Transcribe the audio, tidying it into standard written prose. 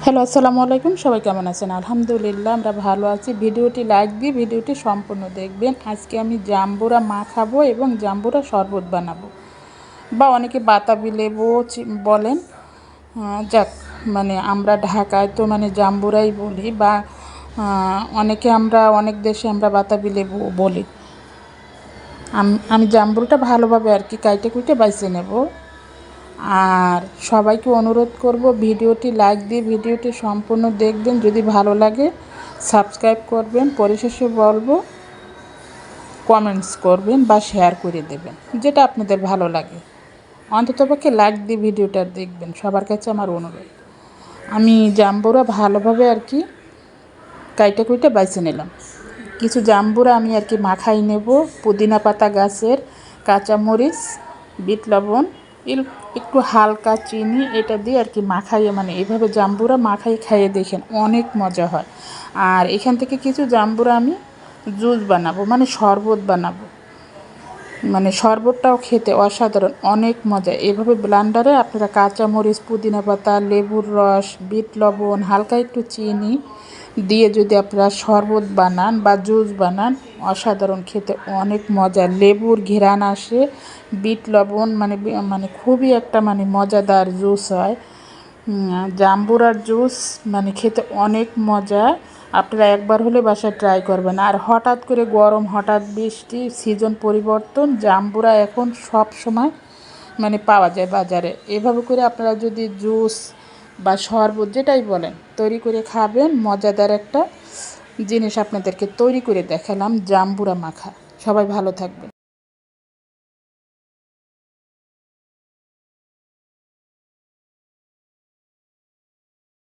Hello, আসসালামু আলাইকুম। সবাই কেমন আছেন? আলহামদুলিল্লাহ আমরা ভালো আছি। ভিডিওটি লাইক দিয়ে ভিডিওটি সম্পূর্ণ দেখবেন। আজকে আমি জাম্বুরা মাখাবো এবং জাম্বুরা শরবত বানাবো, বা অনেকে বাতাবি লেবু বলেন। যাক, মানে আমরা ঢাকায় তো মানে জাম্বুরাই বলি, বা অনেকে আমরা অনেক দেশে আমরা বাতাবি লেবু বলি। আমি জাম্বুরাটা ভালোভাবে আর কি কাইটে কুইটে বাইছে নেব। আর সবাইকে অনুরোধ করব ভিডিওটি লাইক দিয়ে ভিডিওটি সম্পূর্ণ দেখবেন। যদি ভালো লাগে সাবস্ক্রাইব করবেন, পরিশেষে বলবো কমেন্টস করবেন বা শেয়ার করে দেবেন, যেটা আপনাদের ভালো লাগে। অন্ততপক্ষে লাইক দিয়ে ভিডিওটা দেখবেন, সবার কাছে আমার অনুরোধ। আমি জাম্বুরা ভালোভাবে আর কি কাইটা কুইটা বাইছে নিলাম। কিছু জাম্বুরা আমি আর কি মাখাই নেব। পুদিনা পাতা গাছের, কাঁচামরিচ, বিট লবণ, একটু হালকা চিনি, এটা দিয়ে আর কি মাখাইয়ে, মানে এইভাবে জাম্বুরা মাখাই খাইয়ে দেখেন, অনেক মজা হয়। আর এখান থেকে কিছু জাম্বুরা আমি জুস বানাবো, মানে শরবত বানাবো। মানে শরবতটাও খেতে অসাধারণ, অনেক মজা। এভাবে ব্লেন্ডারে আপনারা কাঁচামরিচ, পুদিনা পাতা, লেবুর রস, বিট লবণ, হালকা একটু চিনি দিয়ে যদি আপনারা শরবত বানান বা জুস বানান, অসাধারণ, খেতে অনেক মজা। লেবুর ঘ্রাণ আসে, বিট লবণ, মানে খুবই একটা মানে মজাদার জুস হয়। জাম্বুরার জুস মানে খেতে অনেক মজা। আপনারা একবার হলে বাসায় ট্রাই করবেন। আর হঠাৎ করে গরম, হঠাৎ বৃষ্টি, সিজন পরিবর্তন, জাম্বুরা এখন সব সময় মানে পাওয়া যায় বাজারে। এভাবে করে আপনারা যদি জুস বা শরবত যেটাই বলেন তৈরি করে খাবেন, মজাদার একটা জিনিস আপনাদেরকে তৈরি করে দেখালাম, জাম্বুরা মাখা। সবাই ভালো থাকবেন।